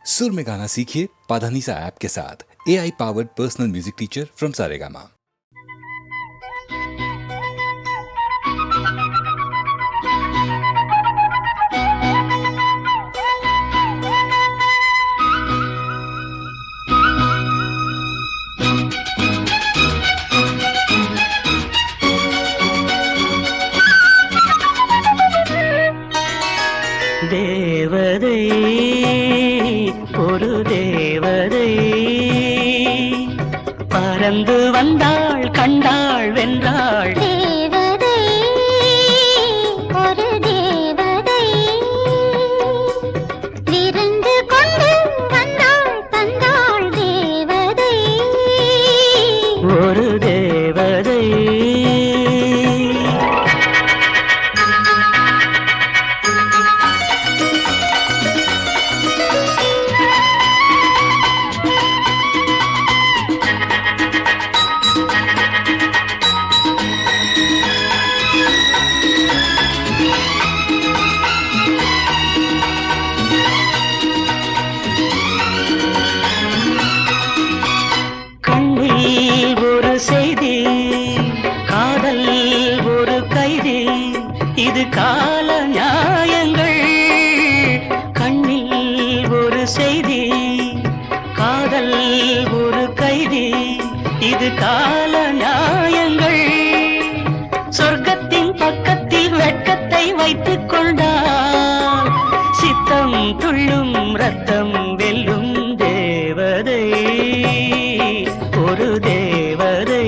सुर में गाना सीखिए पाधानीसा ऐप के साथ। AI powered personal music teacher from Saregama. தேவதை ஒரு தேவதை பறந்து வந்தாள் கண்டாள் வென்றாள். தேவதை ஒரு தேவதை விருந்து கொண்டு வந்தாள் தந்தாள். தேவதை ஒரு தேவதை செய்தி காதல் ஒரு கைதி, இது கால நியாயங்கள். கண்ணில் ஒரு செய்தி காதல் ஒரு கைதி, இது கால நியாயங்கள். சொர்க்கத்தின் பக்கத்தில் வெட்கத்தை வைத்துக் கொண்டால் சித்தம் துள்ளும் ரத்தம் வெல்லும். தேவதை ஒரு தேவதை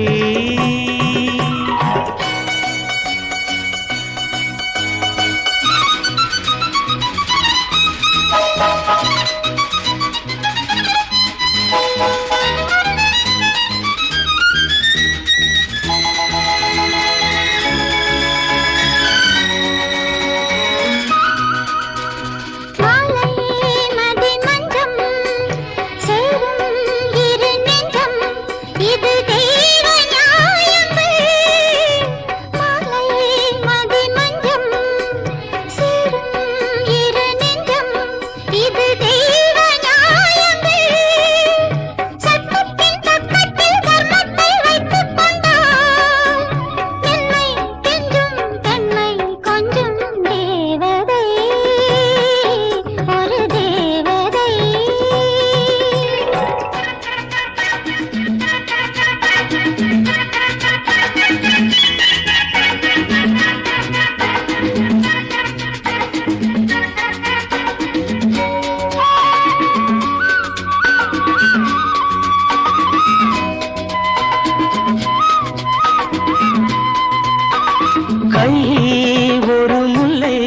ஒரு முல்லை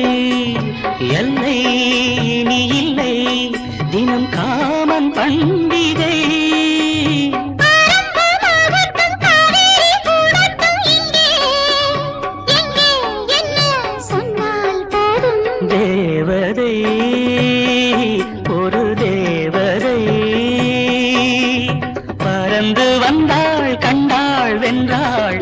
எல்லை இனி இல்லை, தினம் காமன் பண்டிகை. தேவதை ஒரு தேவதை பறந்து வந்தாள் கண்டாள் வென்றாள்.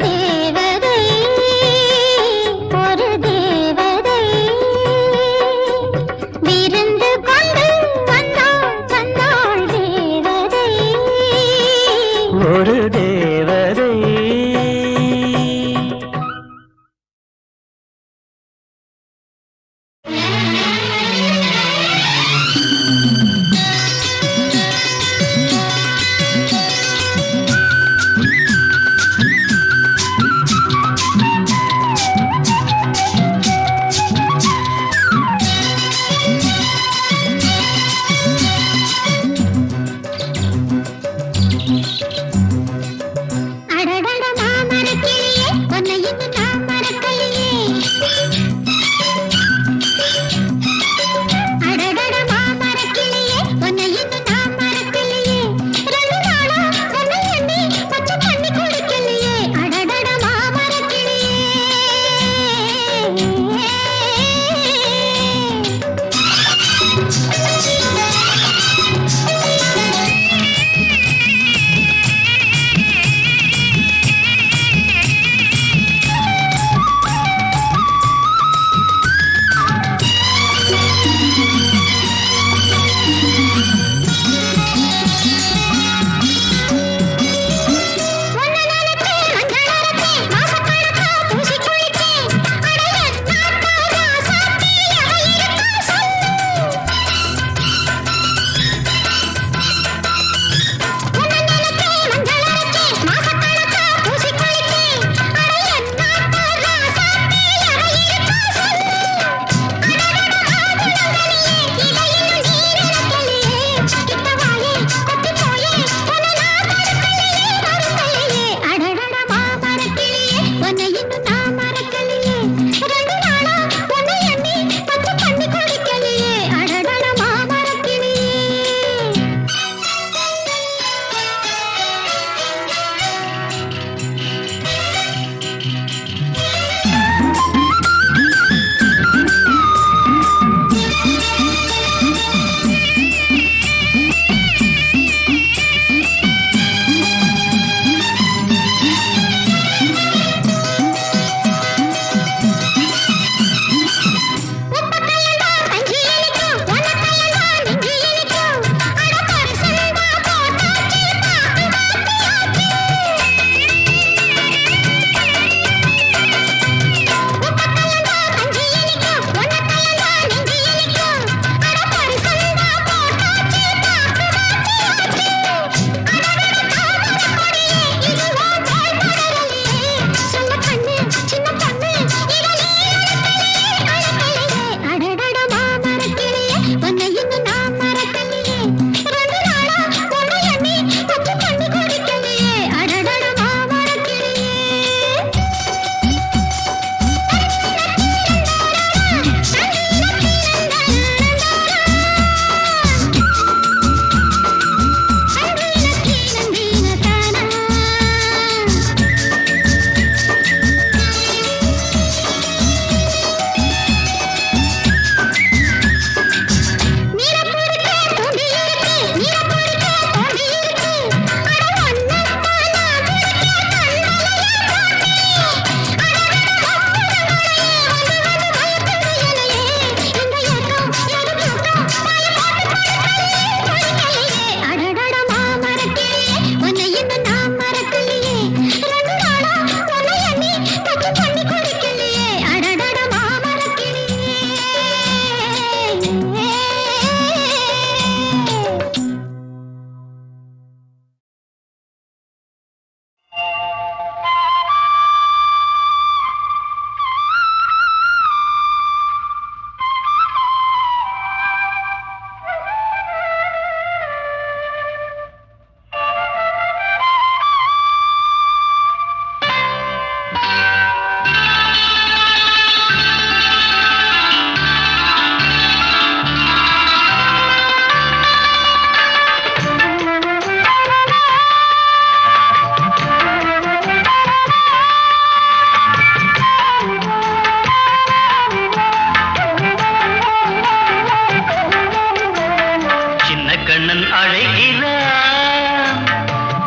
கண்ணன் அழைக்கிறான்,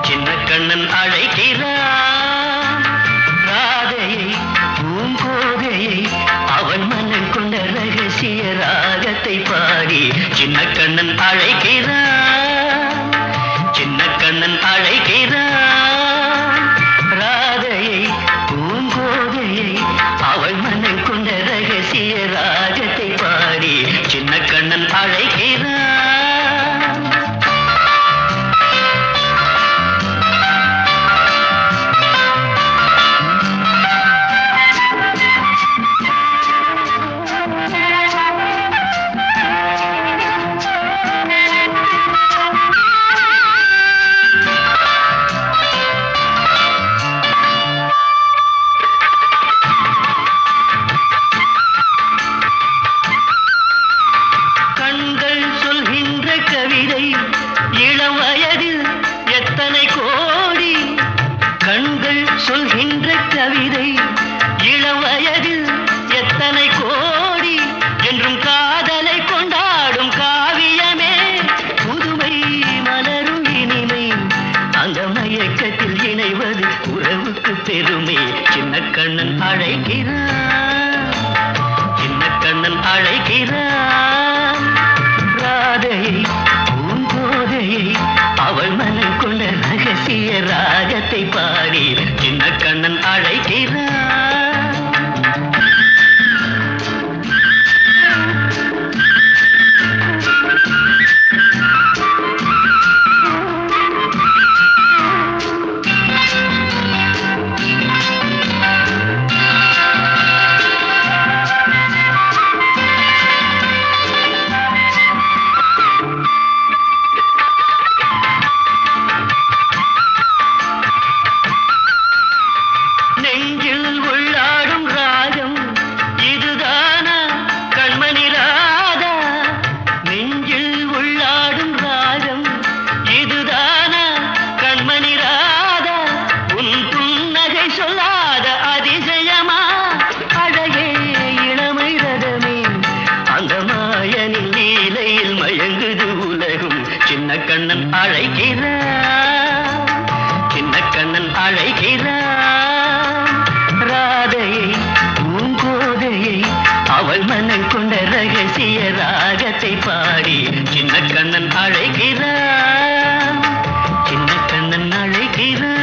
சின்ன கண்ணன் அழைக்கிறான். ராதையை பூங்கோதையை அவன் மன்னன் கொண்ட ரகசிய ராகத்தை பாடி சின்ன கண்ணன் அழைக்கிறான், சின்ன கண்ணன் அழைக்கிறான். ராதையை பூங்கோதையை அவள் மன்னன் கொண்ட ரகசிய ராகத்தை பாடி சின்ன கண்ணன் அழைக்கிறான். கண்கள் சொல்கின்ற கவிதை இளம் வயதில் எத்தனை கோடி, கண்கள் சொல்கின்ற கவிதை இளம் வயதில் எத்தனை கோடி, என்றும் காதலை கொண்டாடும் காவியமே புதுமை மலரும் இனிமை, அந்த மயக்கத்தில் இணைவது உறவுக்கு பெருமை. சின்ன கண்ணன் அழைக்கிறான், சின்ன கண்ணன் அழைக்கிறான். ராதையை பூங்கோதையை அவள் மனம் கொண்ட ரகசிய ராகத்தை பாடி சின்ன கண்ணன் அழைக்கிறான். நெஞ்சில் உள்ளாடும் ராகம் இதுதானா கண்மணி ராதா, நெஞ்சில் உள்ளாடும் ராகம் இதுதானா கண்மணி ராதா. உன் புன்னகை சொல்லாத அதிசயமா அழகே இளமை ரதமே, அந்த மாயனின் லீலையில் மயங்குது உலகும். சின்ன கண்ணன் அழைக்கிறான், சின்ன கண்ணன் அழைக்கிறான். ராதையை பூங்கோதையை அவள் மனம் கொண்ட ரகசிய ராகத்தை பாடி சின்ன கண்ணன் அழைக்கிறான், சின்ன கண்ணன் அழைக்கிறான்.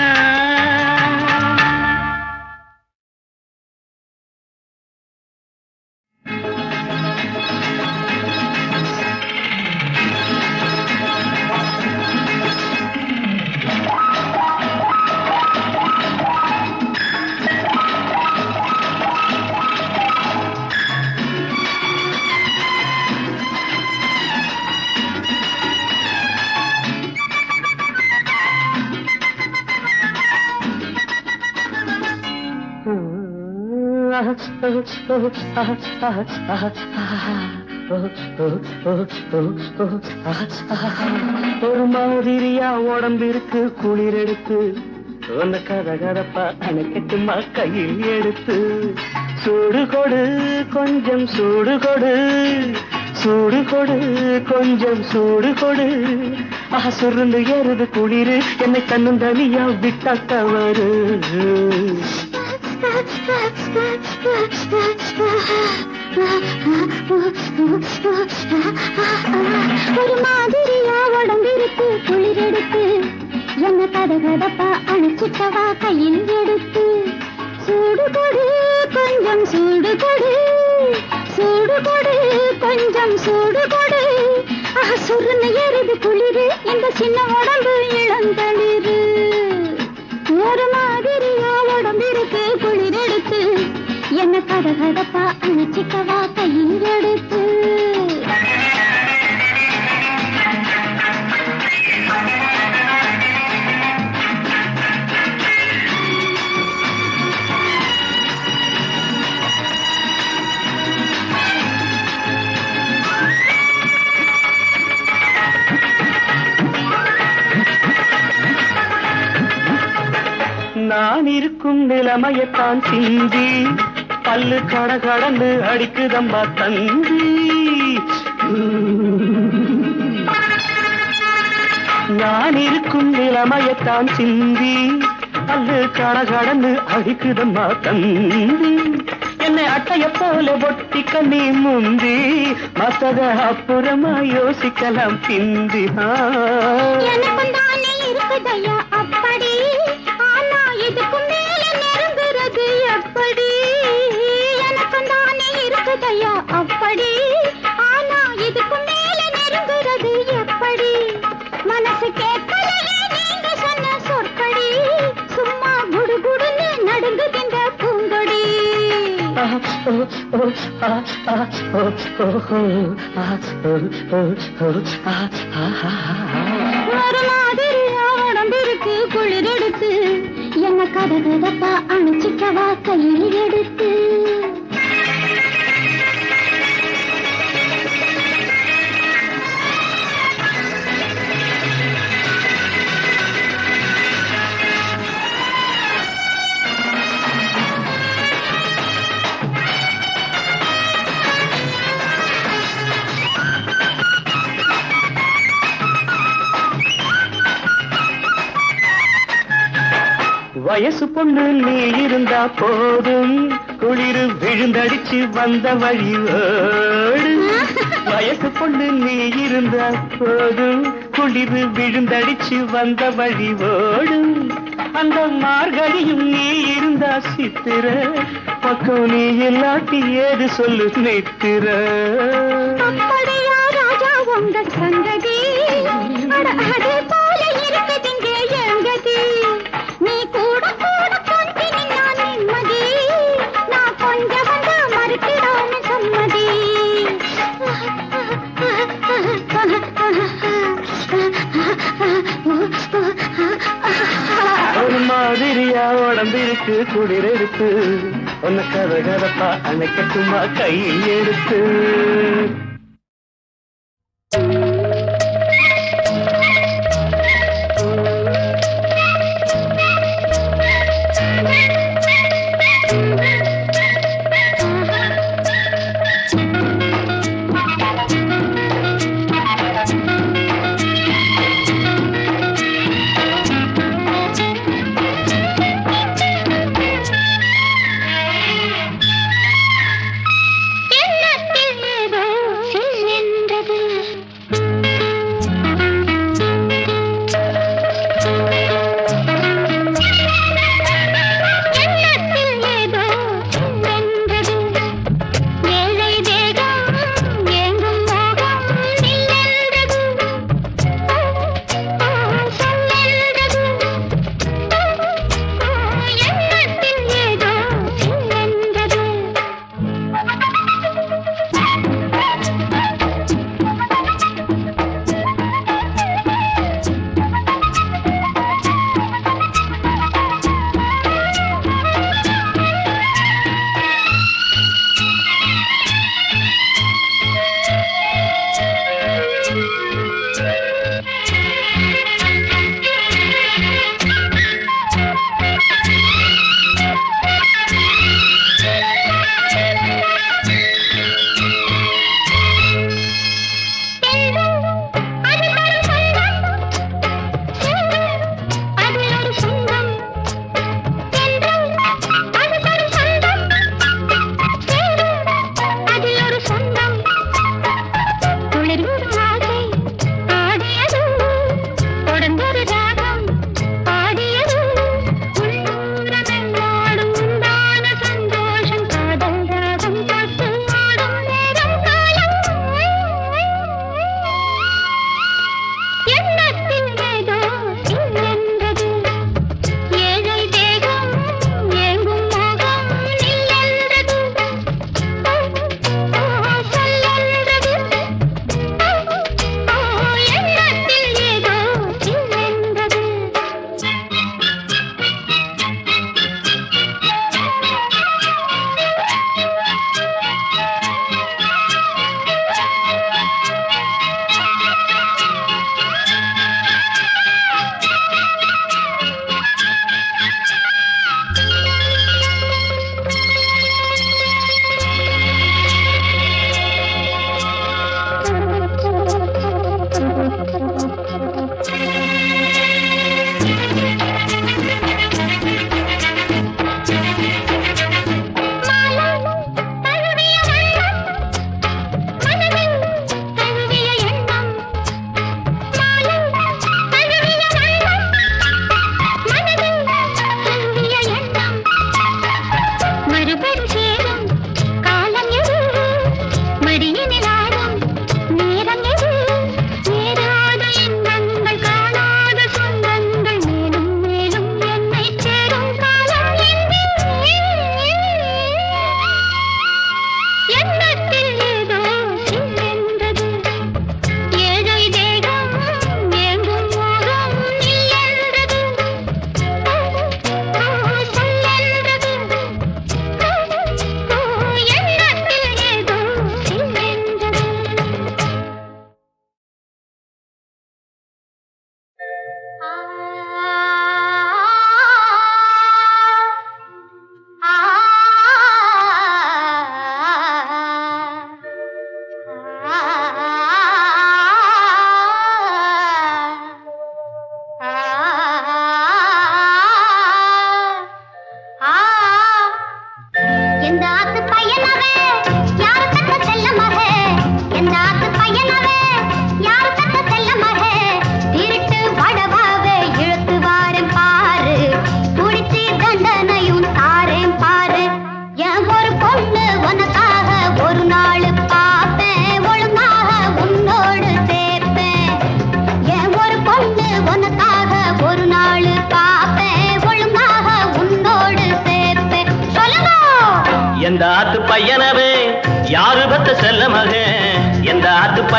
ஒரு மாதிரியா உடம்பிற்கு குளிர் எடுத்து உன்ன கதகதப்பா அணைக்கட்டுமா கையில் எடுத்து, சூடு கொடு கொஞ்சம் சூடு கொடு, சூடு கொடு கொஞ்சம் சூடு கொடு. சுருந்து ஏறுது குளிரு என்னை தன்னும் தனியா விட்டா தவறு. ஒரு மாதிரியா உடம்பிருக்கு குளிர் எடுத்து என்ன கதகதப்பா அணைச்சிட்டவா கையில் எடுத்து, சூடு கொடு கொஞ்சம் சூடு கொடு, சூடு கொடு கொஞ்சம் சூடு கொடு. சுருன்னு ஏறுது குளிரு இந்த சின்ன உடம்பு இளந்தளிரு. ஒரு மாதிரியா உடம்பிருக்கு குளிர் எடுத்து என்ன கதகதப்பா அணைச்சிட்டவா கையில் எடுத்து. நான் இருக்கும் நிலைமையத்தான் சிந்தி பல்லு கட கடந்து அடிக்குதம்பா தந்தி. நான் இருக்கும் நிலைமையத்தான் சிந்தி பல்லு கடகடன்னு அடிக்குதம்மா தந்தி என்னை அட்டைய போல பொட்டிக்க நீ முந்தி மத்தத அப்புறமா யோசிக்கலாம் பிந்தி எனக்கும் தானே இருக்குதையா அப்படி, ஆனா இதுக்கும் மேல நெருங்குறது எப்படி? எனக்கும் தானே இருக்குதையா அப்படி, ஆனா இதுக்கும் மேல நெருங்குறது எப்படி? மனசு கேட்கலையே நீங்க சொன்ன சொற்படி, சும்மா குடுகுடுன்னு நடுங்குகின்ற பூங்கொடி. ஒரு மாதிரியா உடம்பிருக்கு குளிர் எடுத்து, என்ன கதகதப்பா அணைச்சிக்கவா கையில் எடுத்து. வயசு பொண்ணு நீ இருந்தா போதும், குளிர் விழுந்தடிச்சு வந்த வழியோடு. வயசு பொண்ணு நீ இருந்தா போதும், குளிர் விழுந்தடிச்சு வந்த வழிவோடும். அந்த மார்கழியும் நீ இருந்தா சித்திர, பக்கம் நீ இல்லாட்டி ஏது சொல்லு நித்திர. அப்படியா ராஜா உங்க சங்கதி, அதே போல இருக்குதுங்க எங்கதி. நீ கூட கூட கொஞ்சி நின்னா நிம்மதி, நான் கொஞ்சம் வந்தா மறுத்திடாம சம்மதி. ஒரு மாதிரியா உடம்பிருக்கு குளிர் எடுத்து, உன்னை கதகதப்பா அணைக்கட்டுமா கையில் எடுத்து. எண்ணத்தில் ஏதோ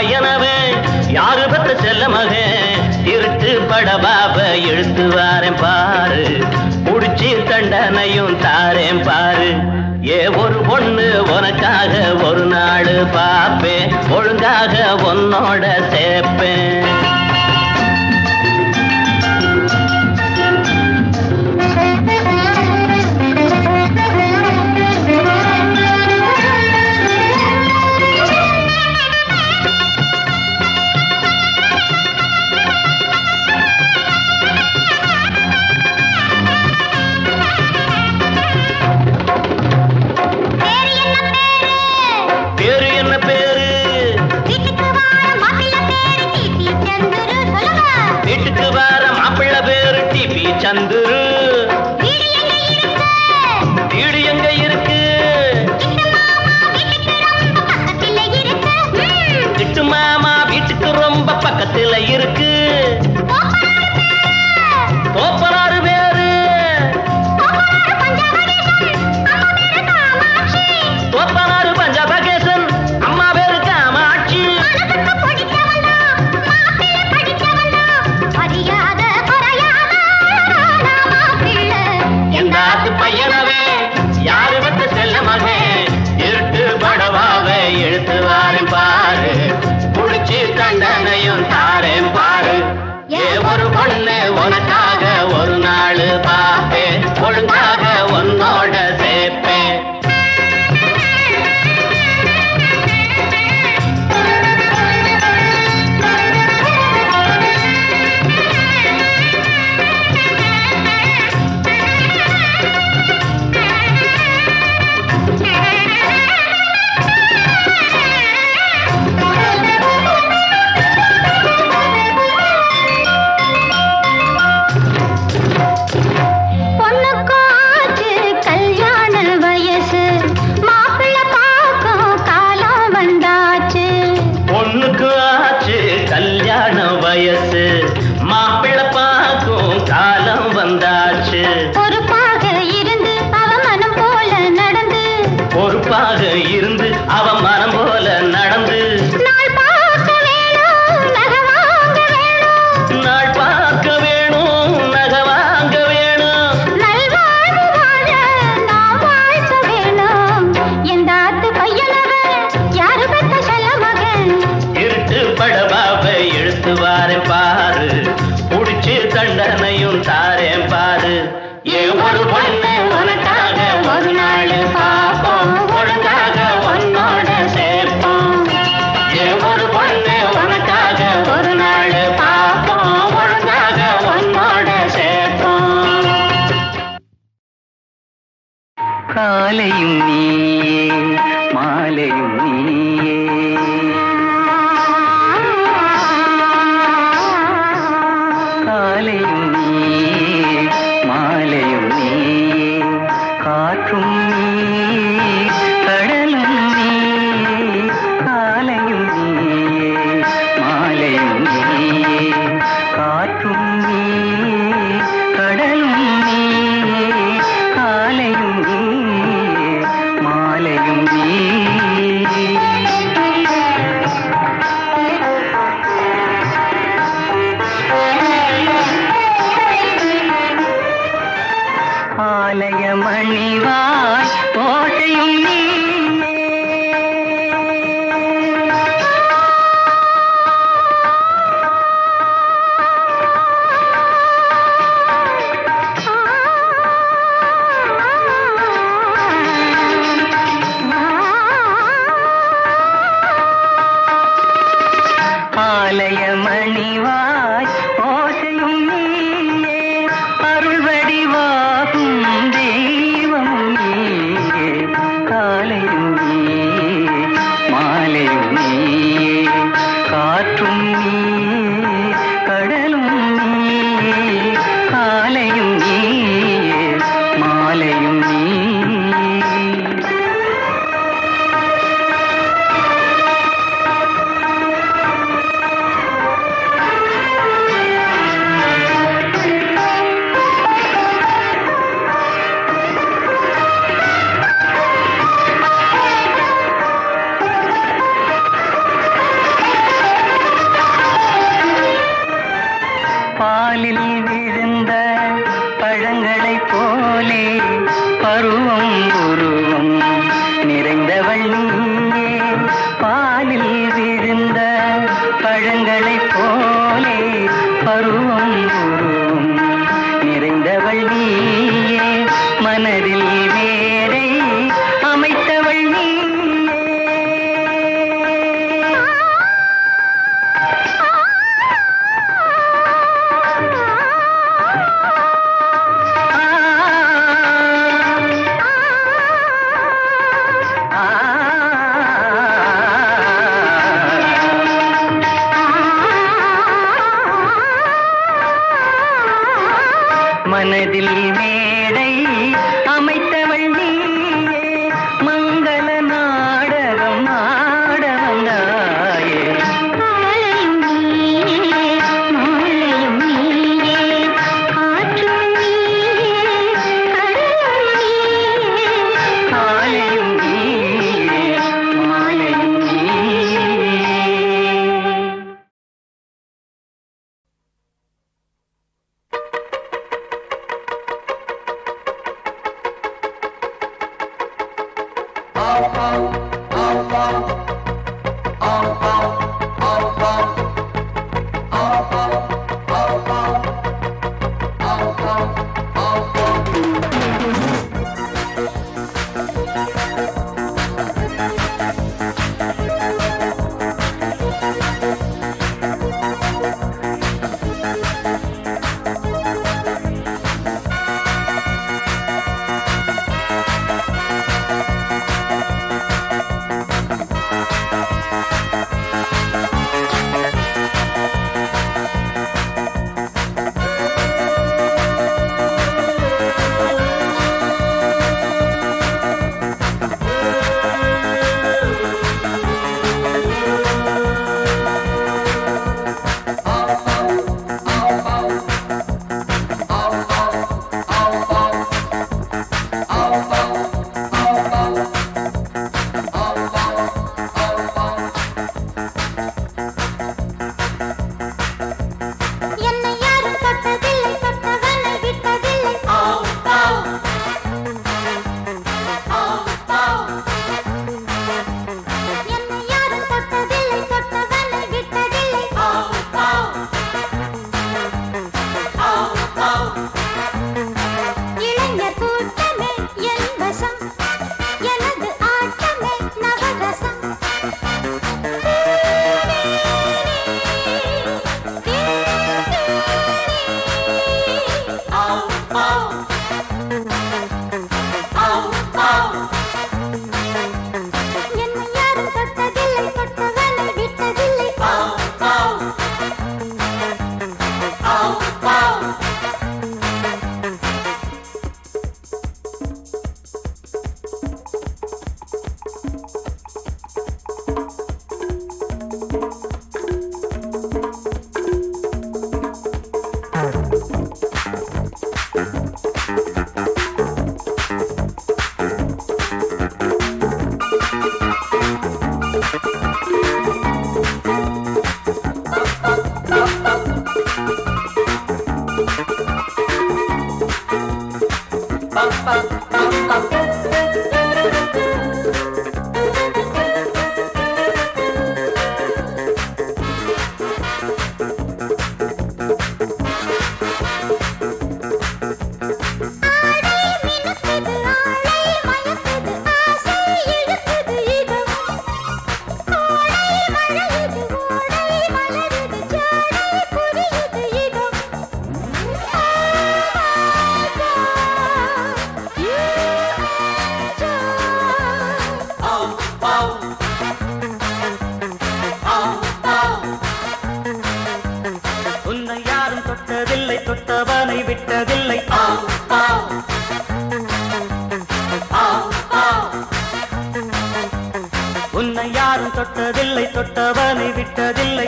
பையனவே யாரு பத்த செல்ல மகன் இருட்டு படபாப இழுத்து வாரேன் பாரு புடிச்சி தண்டனையும் தாரேன் பாரு ஏ ஒரு பொண்ணு உனக்காக ஒரு நாள் பாப்பேன் ஒழுங்காக உன்னோட சேர்ப்பேன் வீட்டுக்கு வர மாப்பிள்ள பேரு டிபி சந்துரு வீடு எங்க இருக்கு கிட்டு மாமா வீட்டுக்கு ரொம்ப பக்கத்துல இருக்கு தோப்பனாறு பேரு தோப்பனாறு பஞ்சாபகேசன் அம்மா பேரு காமாட்சி பையனவே யாரு வந்து செல்ல மகன் இருட்டு படவாவை இழுத்து வாரேன் பாரு புடிச்சு தண்டனையும் தாரேன் பாரு ஏ ஒரு பொண்ணு உனக்காக ஒரு நாள் பாப்பேன் ஒழுங்காக உன்னோட சேர்ப்பேன் வயசு மாப்பிள்ள பாக்கும் காலம் வந்தாச்சு பொறுப்பாக இருந்து அவ மனம் போல நடந்து பொறுப்பாக இருந்து அவ மனம் போல நடந்து நாள் பார்க்க வேணும் நகை வாங்க வேணும் நாள் பார்க்க வேணும் நகை வாங்க வேணும் நல்வாழ்வு வாழ நாம் வாழ்க்க வேணும் எந்தாத்து பையனவ யாரு பெத்த செல்ல மகன் இருட்டு படபாவை இழுத்து வாரேன் பாரு புடிச்சு தண்டனையும் தாரேன் பாரு ஏ ஒரு பொண்ணு உனக்காக ஒரு நாள் பாப்போம் ஒழுங்காக உன்னோட சேர்ப்போம் ஏ ஒரு பொண்ணு உனக்காக ஒரு நாள் பாப்போம் ஒழுங்காக உன்னோட சேர்ப்போம் காலையும் நீயே மாலையும் நீயே காலையும் நீயே மாலையும் நீயே காற்றும் நீயே கடலும் நீயே காலையும் நீயே மாலையும் நீயே காற்றும் நீயே கடலும் நீயே காலையும் நீயே பாலில் விழுந்த பழங்களைப் போலே பருவம் உருவம் நிறைந்தவள் நீயே. பாலில் விழுந்த பழங்களைப் போலே பருவம் உருவம் நிறைந்தவள் நீயே. மனதில் மேடை அமைத்தவள் நீயே. மனதில் மேடை அமைத்தவள் நீயே. மங்கள நாடகம் ஆட வந்தாயே. காலையும் நீயே மாலையும் நீயே காற்றும் நீயே கடலும் நீயே. காலையும் நீயே மாலையும் நீயே. என்னை யாரும் தொட்டதில்லை தொட்டவனை விட்டதில்லை. என்னை யாரும் தொட்டதில்லை தொட்டவனை விட்டதில்லை. இளைஞர் கூட்டமே என் வசம் எனது ஆட்டமே நவரசம். என்னை யாரும் தொட்டதில்லை தொட்டவனை விட்டதில்லை. தொட்டவனை விட்டதில்லை. உன்னை யாரும் தொட்டதில்லை தொட்டவனை விட்டதில்லை.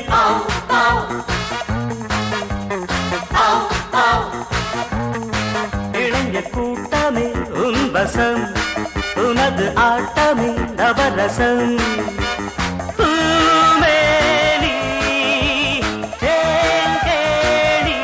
இளைஞர் கூட்டமே உன் வசம் உனது ஆட்டமே நவரசம். பூமேனி தேன்கேணி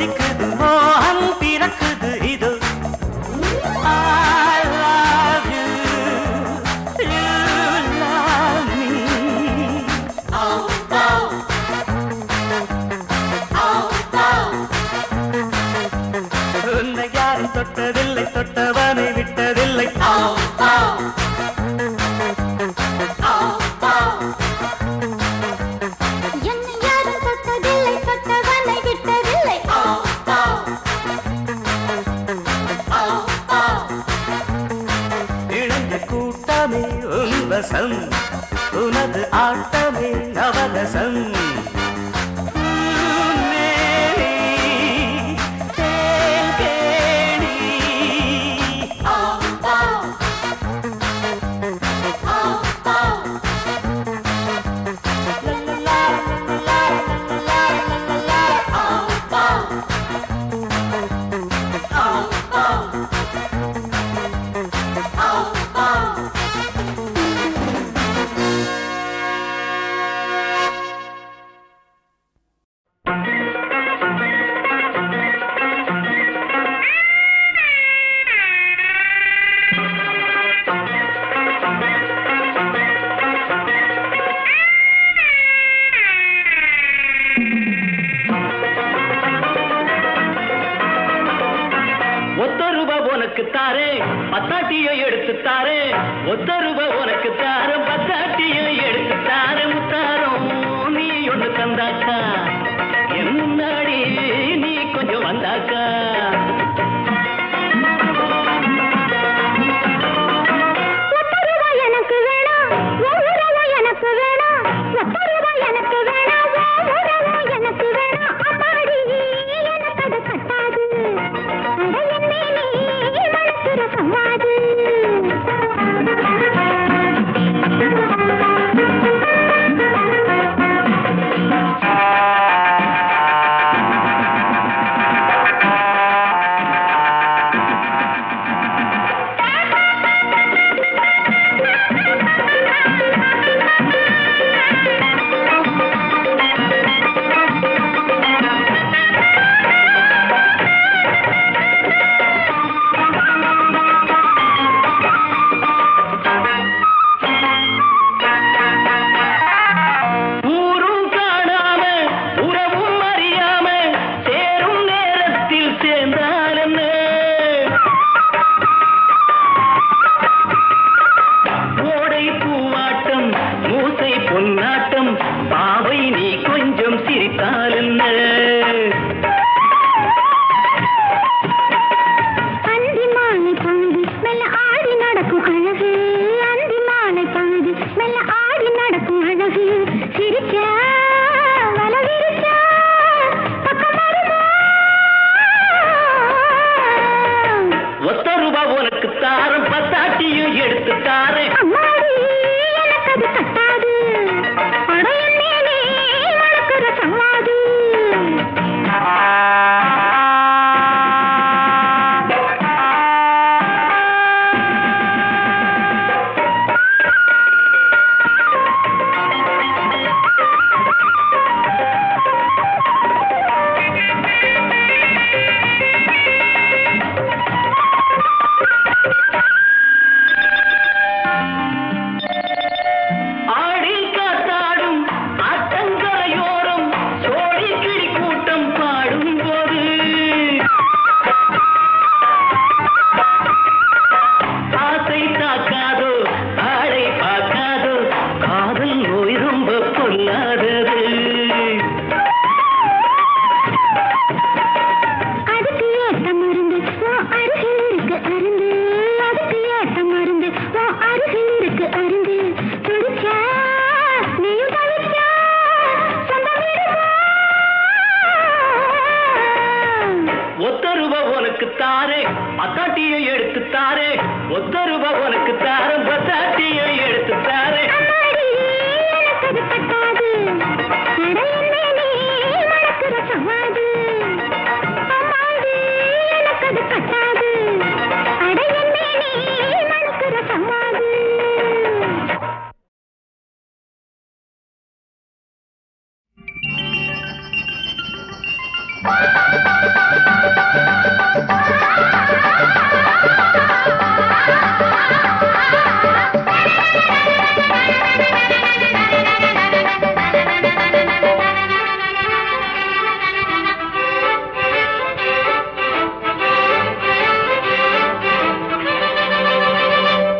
கொதிக்குது மோகம் பிறக்குது இது I love you, you love me. உன்னை யாரும் தொட்டதில்லை தொட்டவனை விட்டதில்லை என்னை யாரும் தொட்டதில்லை தொட்டவனை விட்டதில்லை இளைஞ கூட்டமே உன்வசம் உனது ஆட்டமே நவரசம் உனக்கு தாரே பத்தாட்டியை எடுத்து தாரே ஒத்த ரூபா உனக்கு தார பத்தாட்டியை எடுத்து தாரே முத்தாரம் நீ ஒண்ணு தந்தாக்கா என் முன்னாடி நீ கொஞ்சம் வந்தாக்கா எனக்கு வேணாம் எனக்கு வேணாம் எனக்கு வேணாம் எனக்கு வேணாம் அம்மாடி எனக்கு அது கட்டாது சமாது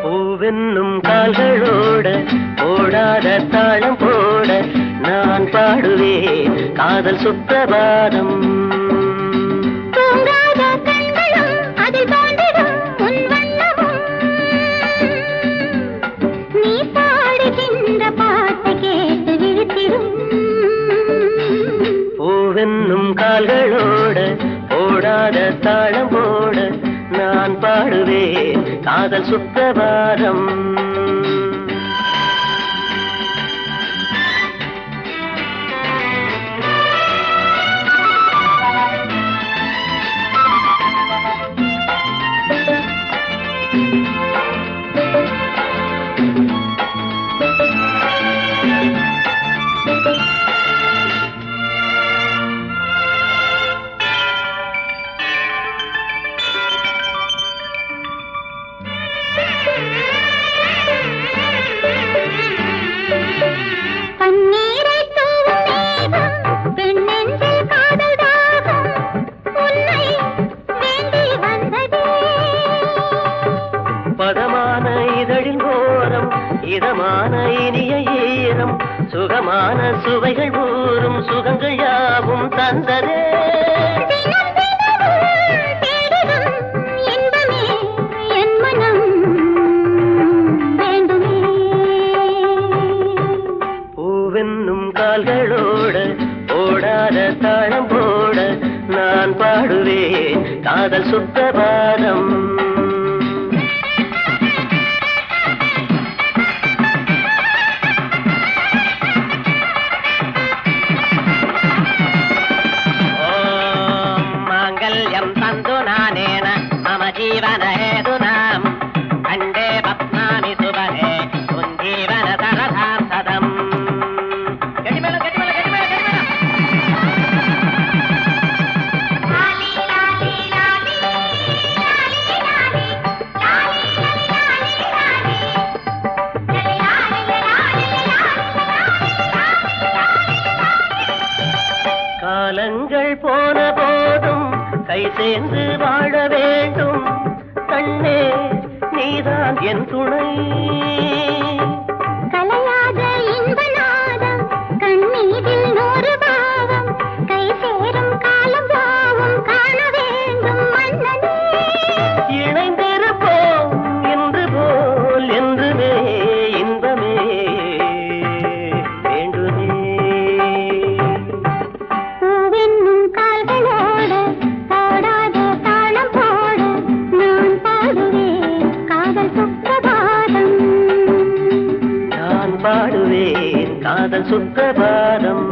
பூவென்னும் கால்களோட ஓடாத தாளம் போட நான் பாடுவேன் காதல் சுத்தபாதம். தூங்காத கண்களும் அதில் தோன்றிடும் உன் வண்ணமும் நீ பாடுகின்ற பாட்டு கேட்டு விழித்திடும். பூவென்னும் கால்களோட ஓடாத தாளம் போட நான் பாடுவேன் காதல் சுத்தபாதம். பன்னீரை தூவும் மேகம் பெண்ணெஞ்சில் காதல் தாகம் உன்னை வேண்டி வந்ததே. பதமான இதழின் ஓரம் இதமான இனிய ஈரம் சுகமான சுவைகள் ஊறும் சுகங்கள் யாவும் தந்ததே. தினம் தினமும் தேடிடும் இன்பமே என் மனம் வேண்டுமே. பூவென்னும் கால்களோட ஓடாத தாளம் போட நான் பாடுவேன் காதல் சுத்தபாதம். மாங்கல்யம் தந்து நானேன மம ஜீவன ஹேதுனாம் கண்டே பத்மாமி சுபஹே உஞ்சீவன சரதாம் சதம். கடிமேளம் கடிமேளம் கடிமேளம் கடிமேளம். லாலி லாலி லாலி லாலி லாலி லாலி காலங்கள் போன போதும் கை சேர்ந்து வாழ வேண்டும் கண்ணே நீதான் என் துணை. கலையாத இன்ப நாதம் கண்ணீரில் நூறு பாவம் கை சேரும் காலம் யாவும் காண வேண்டும் மன்னனே. இணைந்திருப்போம் என்று போல் என்றுமே இன்பமே வேண்டுமே. பூவென்னும் கால்களோட பாடாத தாளம் போட நான் பாடுவேன் காதல் சுப்பிரபாதம். நான் பாடுவேன் காதல் சுத்தபாதம்.